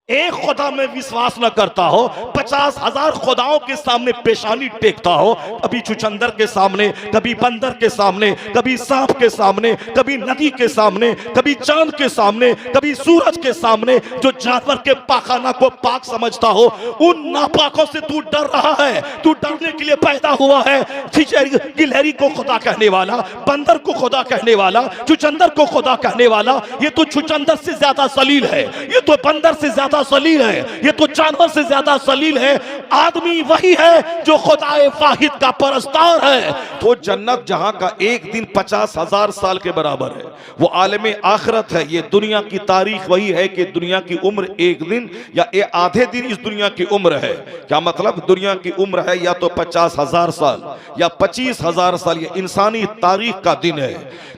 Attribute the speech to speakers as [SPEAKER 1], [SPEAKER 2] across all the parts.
[SPEAKER 1] एक खुदा में विश्वास न करता हो, 50,000 खुदाओं के सामने पेशानी टेकता हो, कभी चुचंदर के सामने, कभी बंदर के सामने, कभी सांप के सामने, कभी नदी के सामने, कभी चांद के सामने, कभी सूरज के सामने, जो जानवर के पाखाना को पाक समझता हो, उन नापाकों से तू डर रहा है। तू डरने के लिए पैदा हुआ है। गिलहरी को खुदा कहने वाला, बंदर को खुदा कहने वाला, चुचंदर को खुदा कहने वाला, ये तो चुचंदर से ज्यादा सलील है, ये तो बंदर से ज्यादा सलील है, ये तो जानवर से ज्यादा सलील है। आदमी वही है जो खुदाए वाहिद का परस्तार है। तो जन्नत जहां का एक दिन 50,000 साल के बराबर है, वो आलम आखिरत है। ये दुनिया की तारीख वही है कि दुनिया की उम्र एक दिन या आधे दिन इस दुनिया की उम्र है। क्या मतलब? दुनिया की उम्र है या तो 50,000 साल या 25,000 साल। ये इंसानी तारीख का दिन है।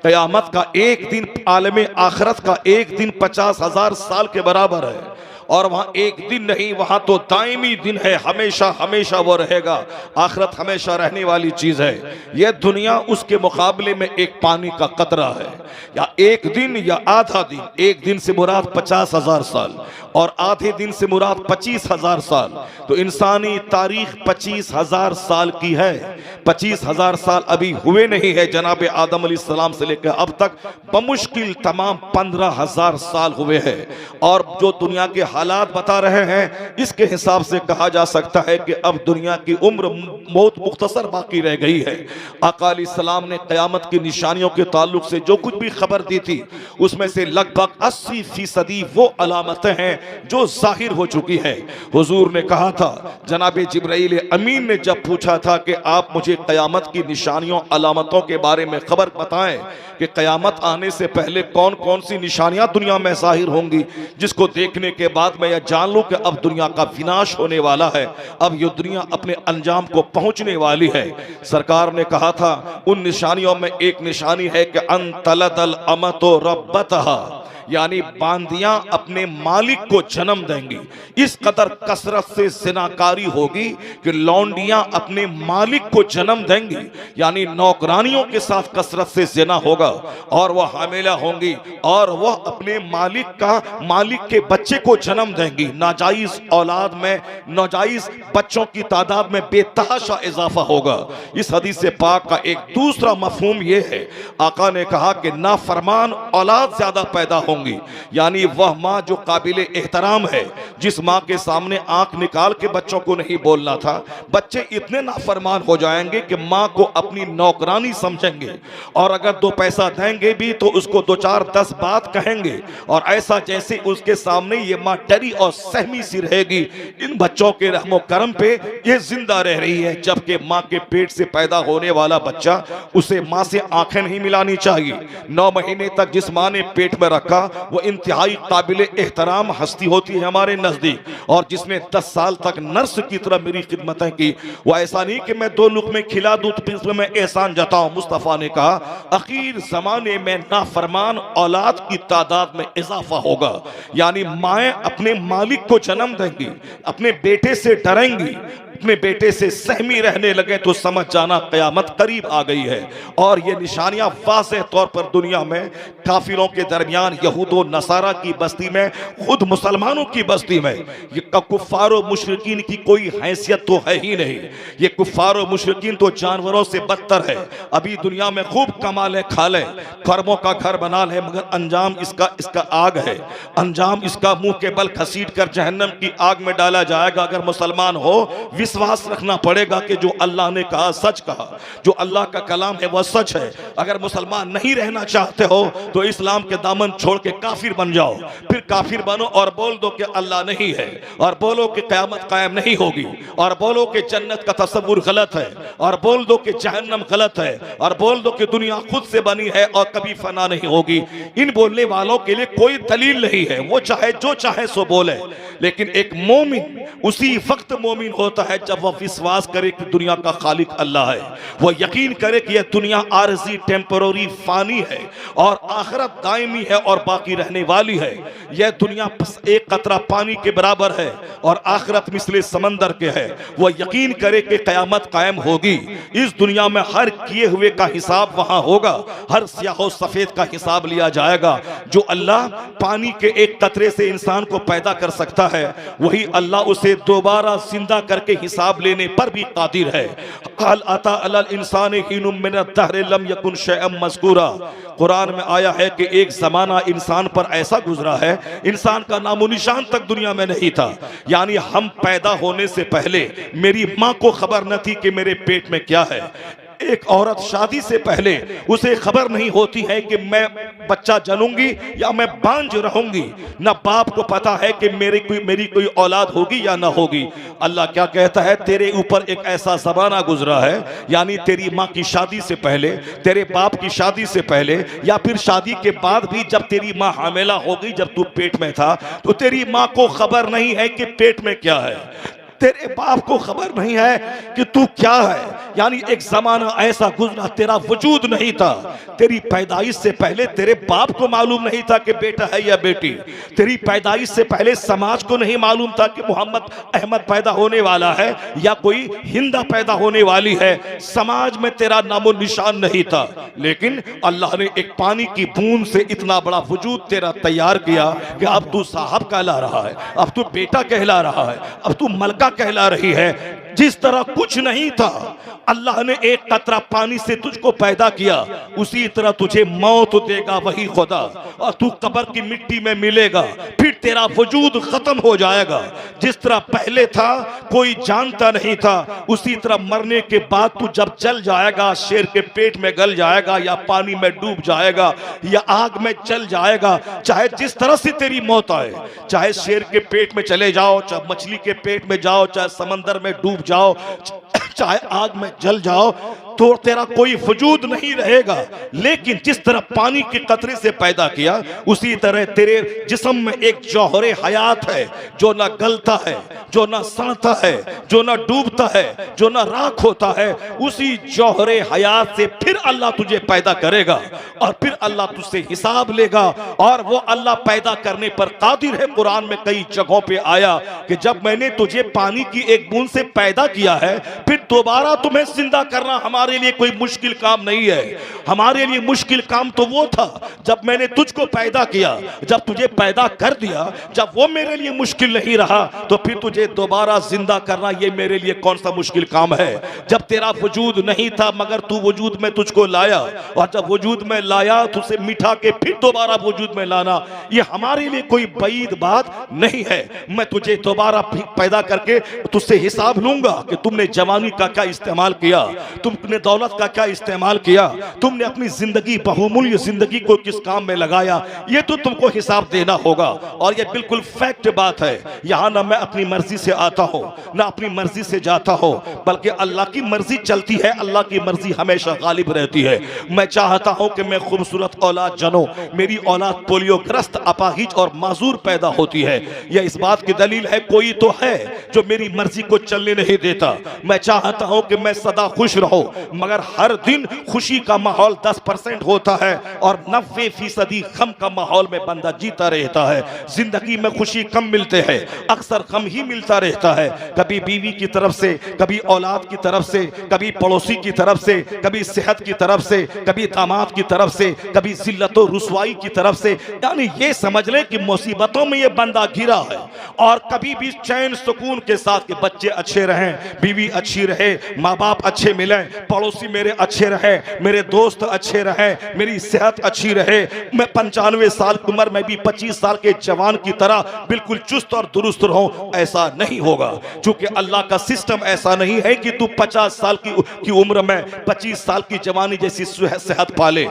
[SPEAKER 1] कयामत का एक दिन, आलम आखिरत का एक दिन 50,000 साल के बराबर है। और वहां एक दिन नहीं, वहां तो दायमी दिन है, हमेशा हमेशा वो रहेगा। आखिरत हमेशा रहने वाली चीज है। यह दुनिया उसके मुकाबले में एक पानी का कतरा है। या एक दिन या आधा दिन, एक दिन से मुराद 50,000 साल और आधे दिन से मुराद 25,000 साल। तो इंसानी तारीख 25,000 साल की है। 25,000 साल अभी हुए नहीं है जनाब आदम अलैहिस्सलाम से लेकर अब तक, बमुश्किल तमाम 15,000 साल हुए हैं। और जो दुनिया के हालात बता रहे हैं, इसके हिसाब से कहा जा सकता है कि अब दुनिया की उम्र बहुत मुख्तसर बाकी रह गई है। आका अलैहिस्सलाम ने क़यामत की निशानियों के ताल्लुक से जो कुछ भी खबर दी थी, उसमें से लगभग 80% वो अलामतें हैं जो जाहिर हो चुकी है। हुजूर ने कहा था, जनाब जिब्राइल अमीन ने जब पूछा था कि आप मुझे क़यामत की निशानियों अलामतों के बारे में खबर बताएं कि क़यामत आने से पहले कौन कौन सी निशानियां दुनिया में जाहिर होंगी, जिसको देखने के बाद मैं यह जान लूं कि अब दुनिया का विनाश होने वाला है, अब ये दुनिया अपने अंजाम को पहुंचने वाली है। सरकार ने कहा था, उन निशानियों में एक निशानी है कि अंतलदल अमतो रब्बतहा, यानी बांदियां अपने मालिक को जन्म देंगी। इस कदर कसरत से जिनाकारी होगी कि लौंडियां अपने मालिक को जन्म देंगी, यानी नौकरानियों के साथ कसरत से जिना होगा और वह हामिला होंगी और वह अपने मालिक के बच्चे को जन्म देंगी। नाजायज औलाद में, नाजायज बच्चों की तादाद में बेतहाशा इजाफा होगा। इस हदीस पाक का एक दूसरा मफहूम यह है, आका ने कहा कि नाफरमान औलाद ज्यादा पैदा होंगी, यानी वह माँ जो काबिल एहतराम है, जिस माँ के सामने आंख निकाल के बच्चों को नहीं बोलना था, बच्चे इतने नाफरमान हो जाएंगे कि माँ को अपनी नौकरानी समझेंगे और अगर 2 पैसा देंगे भी तो उसको 2-4-10 बात कहेंगे और ऐसा जैसे उसके सामने ये माँ डरी और सहमी सी रहेगी। इन बच्चों के रहमो करम पे ये जिंदा रह रही है, जबकि माँ के पेट से पैदा होने वाला बच्चा, उसे माँ से आंखें नहीं मिलानी चाहिए। 9 महीने तक जिस माँ ने पेट में रखा वो इंतहाई काबिल एहतराम हस्ती होती है हमारे नजदीक, और जिसने 10 साल तक नर्स की तरह मेरी खिदमतें की, वो ऐसा नहीं कि मैं 2 लुक़मे खिला दूं तो फिर मैं एहसान जताऊं। मुस्तफ़ा ने कहा, अखीर जमाने में नाफरमान औलाद की तादाद में इजाफा होगा, यानी माएँ अपने मालिक को जन्म देंगी, अपने बेटे से डरेंगी, अपने बेटे से सहमी रहने लगे तो समझ जाना क़यामत करीब आ गई है। और ये निशानियां वाज़ेह तौर पर दुनिया में काफिरों के दरमियान, यहूदो नसारा की बस्ती में, खुद मुसलमानों की बस्ती में, ये कुफ्फार व मुशरिकीन की कोई हैसियत तो है ही नहीं। ये कुफ्फार व मुशरिकीन तो जानवरों से बदतर है। अभी दुनिया में खूब कमा ले, खा ले, खरबों का घर बना ले, मगर अंजाम इसका आग है। अंजाम इसका मुंह के बल घसीट कर जहन्नम की आग में डाला जाएगा। अगर मुसलमान हो, विश्वास रखना पड़ेगा कि जो अल्लाह ने कहा सच कहा, जो अल्लाह का कलाम है वह सच है। अगर मुसलमान नहीं रहना चाहते हो तो इस्लाम के दामन छोड़ के काफिर बन जाओ, फिर काफिर बनो और बोल दो कि अल्लाह नहीं है, और बोलो कि क़यामत कायम नहीं होगी, और बोलो कि जन्नत का तसव्वुर गलत है, और बोल दो कि जहन्नम गलत है, और बोल दो कि दुनिया खुद से बनी है और कभी फना नहीं होगी। इन बोलने वालों के लिए कोई दलील नहीं है, वो चाहे जो चाहे सो बोले। लेकिन एक मोमिन उसी वक्त मोमिन होता है जब वह विश्वास करे कि दुनिया का खालिक अल्लाह है, वह यकीन करे कि यह दुनिया आरजी टेम्पररी फानी है और आखिरत दायमी है और बाकी रहने वाली है। यह दुनिया एक कतरा पानी के बराबर है और आखिरत मिसले समंदर के है। वह यकीन करे कि क़यामत कायम होगी। इस दुनिया में हर किए हुए का हिसाब वहां होगा, हर स्याह सफेद का हिसाब लिया जाएगा। जो अल्लाह पानी के एक कतरे से इंसान को पैदा कर सकता है, वही अल्लाह उसे दोबारा जिंदा करके हिसाब लेने पर भी कादिर है। हल अता अलल इंसान हिनुम मिनद दहर लम यकुन शैअन मज़कूरा। कुरान में आया है कि एक जमाना इंसान पर ऐसा गुजरा है, इंसान का नामो निशान तक दुनिया में नहीं था। यानी हम पैदा होने से पहले मेरी माँ को खबर न थी कि मेरे पेट में क्या है। एक औरत शादी से पहले उसे खबर नहीं होती है कि मैं बच्चा जनूंगी या मैं बांझ रहूंगी। न बाप को पता है कि मेरी कोई औलाद होगी या ना होगी। अल्लाह क्या कहता है, तेरे ऊपर एक ऐसा ज़माना गुजरा है, यानी तेरी माँ की शादी से पहले, तेरे बाप की शादी से पहले या फिर शादी के बाद भी जब तेरी माँ हामिला हो गई, जब तू पेट में था, तो तेरी माँ को खबर नहीं है कि पेट में क्या है, तेरे बाप को खबर नहीं है कि तू क्या है। यानी एक जमाना ऐसा गुजरा, तेरा वजूद नहीं था। तेरी पैदाइश से पहले तेरे बाप को मालूम नहीं था कि बेटा है या बेटी। तेरी पैदाइश से पहले समाज को नहीं मालूम था कि मोहम्मद अहमद पैदा होने वाला है या कोई हिंदा पैदा होने वाली है। समाज में तेरा नामो निशान नहीं था, लेकिन अल्लाह ने एक पानी की बूंद से इतना बड़ा वजूद तेरा तैयार किया कि अब तू साहब कहला रहा है, अब तू बेटा कहला रहा है, अब तू मलका कहला रही है। जिस तरह कुछ नहीं था, अल्लाह ने एक कतरा पानी से तुझको पैदा किया, उसी तरह तुझे मौत देगा वही खुदा, और तू कब्र की मिट्टी में मिलेगा, फिर तेरा वजूद खत्म हो जाएगा। जिस तरह पहले था कोई जानता नहीं था, उसी तरह मरने के बाद तू जब जल जाएगा, शेर के पेट में गल जाएगा या पानी में डूब जाएगा या आग में जल जाएगा। चाहे जिस तरह से तेरी मौत आए, चाहे शेर के पेट में चले जाओ, चाहे मछली के पेट में जाओ, चाहे समंदर में डूब जाओ, चाहे आग में जल जाओ, तो तेरा कोई वजूद नहीं रहेगा। लेकिन जिस तरह पानी के कतरे से पैदा किया, उसी तरह तेरे जिस्म में एक जौहरे हयात है, जो ना गलता है, जो ना सड़ता है, जो ना डूबता है, जो ना राख होता है। उसी जौहरे हयात से फिर अल्लाह तुझे पैदा करेगा और फिर अल्लाह तुझसे हिसाब लेगा, और वो अल्लाह पैदा करने पर कादिर है। कुरान में कई जगहों पे आया कि जब मैंने तुझे पानी की एक बूंद से पैदा किया है, फिर दोबारा तुम्हें जिंदा करना हमारे लिए कोई मुश्किल काम नहीं है। हमारे लिए मुश्किल काम तो वो था जब मैंने तुझको पैदा किया, जब तुझे पैदा कर दिया, जब वो मेरे लिए मुश्किल नहीं रहा, तो फिर तुझे दोबारा जिंदा करना ये मेरे लिए कौन सा मुश्किल काम है। जब तेरा वजूद नहीं था मगर तू वजूद में तुझको लाया, और जब वजूद में लाया तुझसे मिठा के फिर दोबारा वजूद में लाना, ये हमारे लिए कोई बईद बात नहीं है। मैं तुझे दोबारा पैदा करके तुझसे हिसाब लूंगा कि तुमने जवानी का क्या इस्तेमाल किया, तुमने दौलत का क्या इस्तेमाल किया, तुमने अपनी जिंदगी बहुमूल्य जिंदगी को किस काम में लगाया, ये तो तुमको हिसाब देना होगा। और ये बिल्कुल फैक्ट बात है। यहाँ ना मैं अपनी मर्जी से आता हूँ ना अपनी मर्जी से जाता हूँ, बल्कि अल्लाह की मर्जी चलती है, अल्लाह की मर्जी हमेशा गालिब रहती है। मैं चाहता हूँ कि मैं खूबसूरत औलाद जनूं, मेरी औलाद पोलियोग्रस्त, अपाहिज और माजूर पैदा होती है। यह इस बात की दलील है कोई तो है जो मेरी मर्जी को चलने नहीं देता। मैं चाहता हूँ कि मैं सदा खुश रहूं, मगर हर दिन खुशी का माहौल 10% होता है और 90% गम का माहौल में बंदा जीता रहता है। जिंदगी में खुशी कम मिलते हैं, अक्सर गम ही मिलता रहता है। कभी बीवी की तरफ से, कभी औलाद की तरफ से, कभी पड़ोसी की तरफ से, कभी सेहत की तरफ से, कभी दामाद की तरफ से, कभी जिल्लत और रुसवाई की तरफ से। यानी ये समझ लें कि मुसीबतों में ये बंदा घिरा है। और कभी भी चैन सुकून के साथ कि बच्चे अच्छे रहें, बीवी अच्छी रहे, माँ बाप अच्छे मिले, पड़ोसी मेरे अच्छे रहे, मेरे दोस्त अच्छे रहे, मेरी सेहत अच्छी रहे, मैं 95 साल की उम्र में भी 25 साल के जवान की तरह बिल्कुल चुस्त और दुरुस्त रहूं, ऐसा नहीं होगा। क्योंकि अल्लाह का सिस्टम ऐसा नहीं है कि तू 50 साल की उम्र में 25 साल की जवानी जैसी सेहत पाले।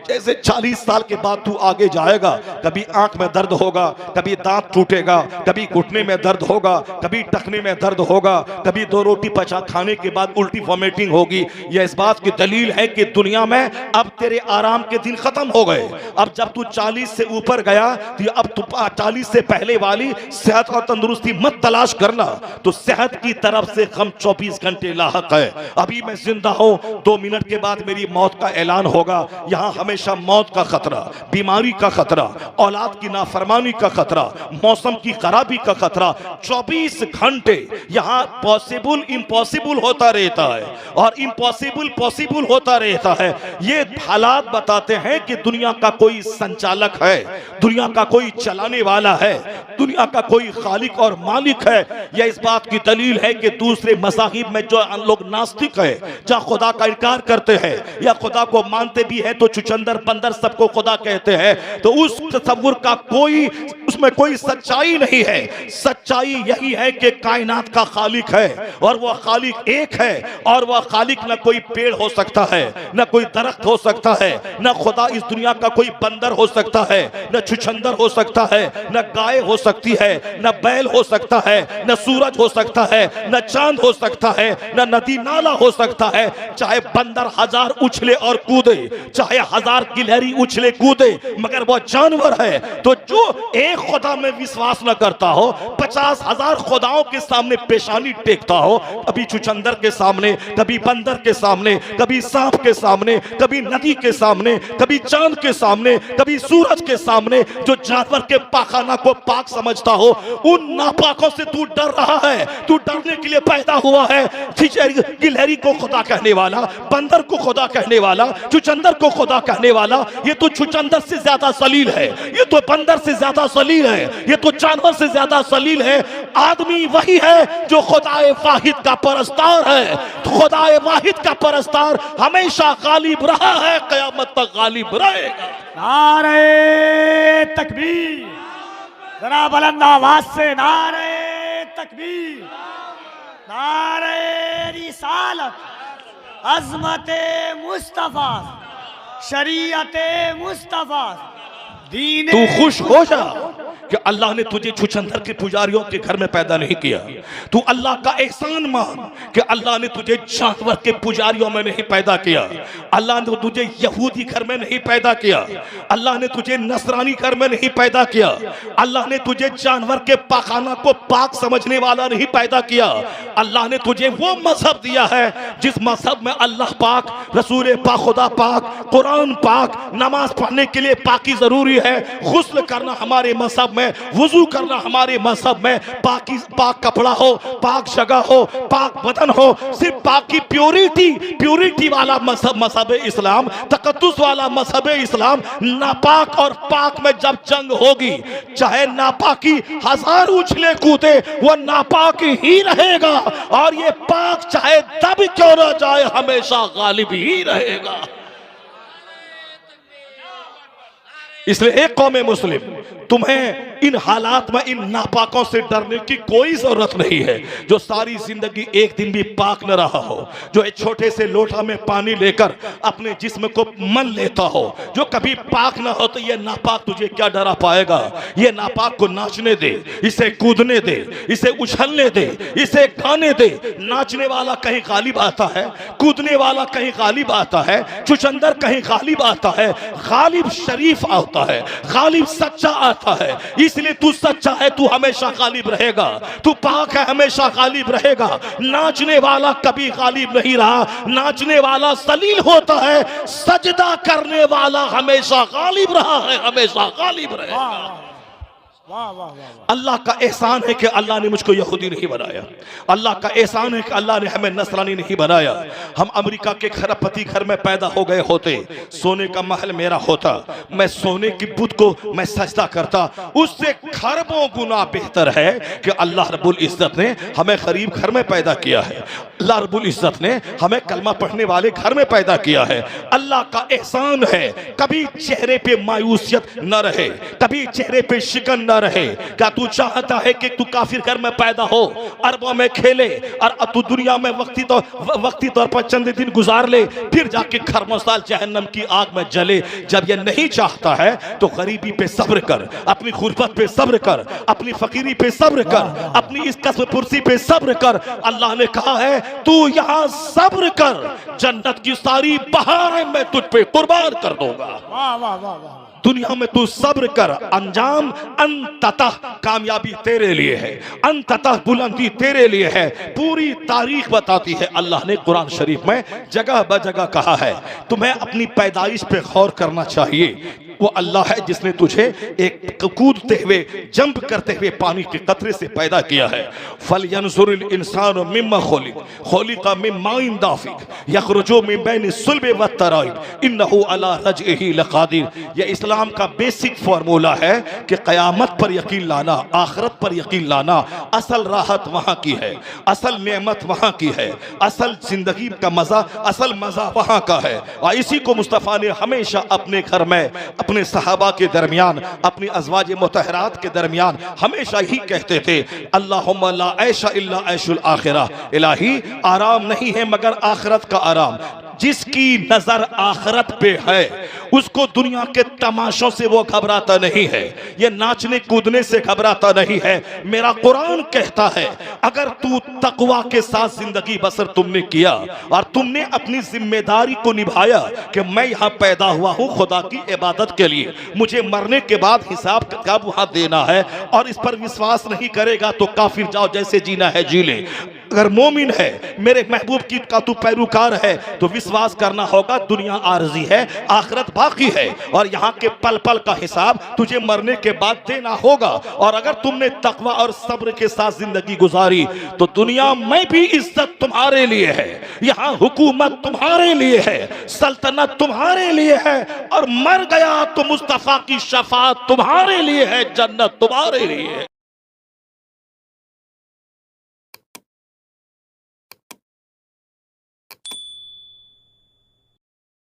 [SPEAKER 1] जैसे 40 साल के बाद तू आगे जाएगा, कभी आंख में दर्द होगा, कभी दांत टूटेगा, कभी घुटने में दर्द होगा, कभी टखने में दर्द होगा, कभी 2 रोटी पचा खाने के बाद उल्टी वॉमिटिंग होगी। यह इस बात की दलील है कि दुनिया में अब तेरे आराम के दिन खत्म हो गए। अब जब तू 40 से ऊपर गया तो अब तू 40 से पहले वाली सेहत और तंदुरुस्ती मत तलाश करना। तो सेहत की तरफ से हम 24 घंटे लाहक है। अभी मैं जिंदा हूं, 2 मिनट के बाद मेरी मौत का ऐलान होगा। यहां हमेशा मौत का खतरा, बीमारी का खतरा, औलाद की नाफरमानी का खतरा, मौसम की खराबी का खतरा 24 घंटे यहां पॉसिबल इम्पॉसिबल होता रहता है और इम्पॉसिबल पॉसिबल होता रहता है। ये हालात बताते हैं कि दुनिया का कोई संचालक है, दुनिया का कोई चलाने वाला है, दुनिया का कोई खालिक और मालिक है। यह इस बात की दलील है कि दूसरे मज़ाहिब में जो लोग नास्तिक है, जहाँ खुदा का इनकार करते हैं या खुदा को मानते भी है तो चुचंदर बंदर सबको खुदा कहते हैं, तो उस तसव्वुर का कोई उसमें कोई सच्चाई नहीं है। सच्चाई यही है कि कायनात का खालिक है और वह खालिक एक है और वह खालिक न कोई पेड़ हो सकता है, न कोई दरख्त हो सकता है, न खुदा इस दुनिया का कोई बंदर हो सकता है, न छुछंदर हो सकता है, न गाय हो सकती है, न बैल हो सकता है, न सूरज हो सकता है, न चांद हो सकता है, न नदी नाला हो सकता है। चाहे बंदर 1000 उछले और कूदे, चाहे 1000 गिलहरी उछले कूदे, मगर वो जानवर है। तो जो एक खुदा में विश्वास न करता हो, 50,000 खुदाओं के सामने पेशानी टेकता हो, कभी चुचंदर के सामने, कभी बंदर के सामने, कभी सांप के सामने, कभी नदी के सामने, कभी चांद के सामने, कभी सूरज के सामने, जो जानवर के पाखाना को पाक समझता हो, उन नापाकों से तू डर रहा है। तू डरने के लिए पैदा हुआ है। गिलहरी को खुदा कहने वाला, बंदर को खुदा कहने वाला, चुचंदर को खुदा कहने वाला, ये तो चुचंदर से ज्यादा सलील है, ये तो बंदर से ज्यादा सलील है, ये तो जानवर से ज्यादा सलील है। आदमी वही है जो खुदाए वाहिद का परस्तार है। तो खुदाए वाहिद का परस्तार हमेशा गालिब रहा है, क़यामत तक गालिब रहेगा।
[SPEAKER 2] नारे तकबीर, जरा बुलंद आवाज से नारे तकबीर, नारे रिसालत, अज़मते मुस्तफा, शरीयते मुस्तफा, दीन।
[SPEAKER 1] तू खुश हो जा कि अल्लाह ने तुझे छुछंदर के पुजारियों के घर में पैदा नहीं किया। तू अल्लाह का एहसान मान कि अल्लाह ने तुझे जानवर के पुजारियों में नहीं पैदा किया, अल्लाह ने तुझे यहूदी घर में नहीं पैदा किया, अल्लाह ने तुझे नसरानी घर में नहीं पैदा किया, अल्लाह ने तुझे जानवर के पाखाना को पाक समझने वाला नहीं पैदा किया। अल्लाह ने तुझे वो मजहब दिया है जिस मजहब में अल्लाह पाक, रसूल पाक, खुदा पाक, कुरान पाक, नमाज पढ़ने के लिए पाकी जरूरी है, गुस्ल करना हमारे मजहब में, वुजू करना हमारे मजहब में, पाक कपड़ा हो, पाक जगह हो, पाक बदन हो, सिर्फ पाक की प्योरिटी वाला मजहब इस्लाम, तकद्दुस वाला मजहब इस्लाम। नापाक और पाक में जब जंग होगी, चाहे नापाकी 1000 उछले कूदे, वो नापाक ही रहेगा और ये पाक चाहे दब क्यों ना जाए, हमेशा गालिब ही रहेगा। इसलिए एक कौम मुस्लिम, तुम्हें इन हालात में इन नापाकों से डरने की कोई जरूरत नहीं है। जो सारी जिंदगी एक दिन भी पाक न रहा हो, जो एक छोटे से लोटा में पानी लेकर अपने जिस्म को मन लेता हो, जो कभी पाक न हो, तो ये नापाक तुझे क्या डरा पाएगा। ये नापाक को नाचने दे, इसे कूदने दे, इसे उछलने दे, इसे गाने दे। नाचने वाला कहीं गालिब आता है, कूदने वाला कहीं गालिब आता है, चुचंदर कहीं गालिब आता है। गालिब शरीफ आता है, गालिब सच्चा आता है। इसलिए तू सच्चा है, तू हमेशा गालिब रहेगा। तू पाक है, हमेशा गालिब रहेगा। नाचने वाला कभी गालिब नहीं रहा, नाचने वाला सलील होता है। सजदा करने वाला हमेशा गालिब रहा है, हमेशा गालिब रहेगा। अल्लाह का एहसान है कि अल्लाह ने मुझको यहूदी नहीं बनाया। अल्लाह का एहसान है कि अल्लाह ने हमें नसरानी नहीं बनाया। हम अमेरिका के खरबपति घर में पैदा हो गए होते, सोने का महल मेरा होता, मैं सोने की बुत को मैं सजदा करता। उससे खरबों गुना बेहतर है कि अल्लाह रब्बुल इज्जत ने हमें गरीब घर में पैदा किया है। अल्लाह रब्बुल इज्जत ने हमें कलमा पढ़ने वाले घर में पैदा किया है। अल्लाह का एहसान है, कभी चेहरे पे मायूसियत न रहे, कभी चेहरे पे शिकन न रहे? क्या तू चाहता है कि तू काफिर घर में पैदा हो, अरबों में खेले और अब तू दुनिया में वक्ती तौर पर चंद दिन गुजार ले, फिर जाके खरमों साल जहन्नम की आग में जले? जब ये नहीं चाहता है तो गरीबी पे सब्र कर, अपनी गुर्बत पे सब्र कर, अपनी फकीरी पे सब्र कर, अपनी इस कस्म पुरसी पे सब्र कर। अल्लाह ने कहा है तू यहाँ सब्र कर, जन्नत की सारी बहारें मैं तुझ पे कुर्बान कर दूंगा।
[SPEAKER 2] वाह वाह वाह वाह।
[SPEAKER 1] दुनिया में तू सब्र कर, अंजाम अंततः कामयाबी तेरे लिए है, अंततः बुलंदी तेरे लिए है। पूरी तारीख बताती है, अल्लाह ने कुरान शरीफ में जगह ब जगह कहा है। तुम्हें अपनी पैदाइश पे गौर करना चाहिए। वो अल्लाह है जिसने तुझे एक कूदते हुए, जंप करते हुए पानी के कतरे से पैदा किया है। फलयंजुरिल इंसानु मिम्मा खुलिका मिन माइन दाफिक यखरुजु मिन बैनि सुल्बि व तराइब इन्नहु अला रजइही लकादिर। ये इस्लाम का बेसिक फार्मूला है कि क़यामत पर यकीन लाना, आखिरत पर यकीन लाना। असल राहत वहाँ की है, असल नेमत वहाँ की है, असल जिंदगी का मजा, असल मजा वहाँ का है। और इसी को मुस्तफ़ा ने हमेशा अपने घर में, अपने सहाबा के दरमियान, अपनी अज़वाज मुतहरात के दरमियान हमेशा ही कहते थे, अल्लाहुम्मा ला ऐशा इल्ला ऐशुल आखिरा। इलाही, आराम नहीं है मगर आखिरत का आराम। जिसकी नजर आखिरत पे है उसको दुनिया के तमाशों से वो घबराता नहीं है, ये नाचने कूदने से घबराता नहीं है। मेरा कुरान कहता है अगर तू तकवा के साथ जिंदगी बसर तुमने किया और तुमने अपनी जिम्मेदारी को निभाया कि मैं यहाँ पैदा हुआ हूँ खुदा की इबादत के लिए, मुझे मरने के बाद हिसाब किताब वहाँ देना है, और इस पर विश्वास नहीं करेगा तो काफिर जाओ, जैसे जीना है जी ले। अगर मोमिन है, मेरे महबूब की का तू पैरोकार है, तो विश्वास करना होगा दुनिया आरजी है, आखिरत बाकी है, और यहाँ के पल पल का हिसाब तुझे मरने के बाद देना होगा। और अगर तुमने तकवा और सब्र के साथ जिंदगी गुजारी तो दुनिया में भी इज्जत तुम्हारे लिए है, यहाँ हुकूमत तुम्हारे लिए है, सल्तनत तुम्हारे लिए है, और मर गया तो मुस्तफा की शफाअत तुम्हारे लिए है, जन्नत तुम्हारे लिए है।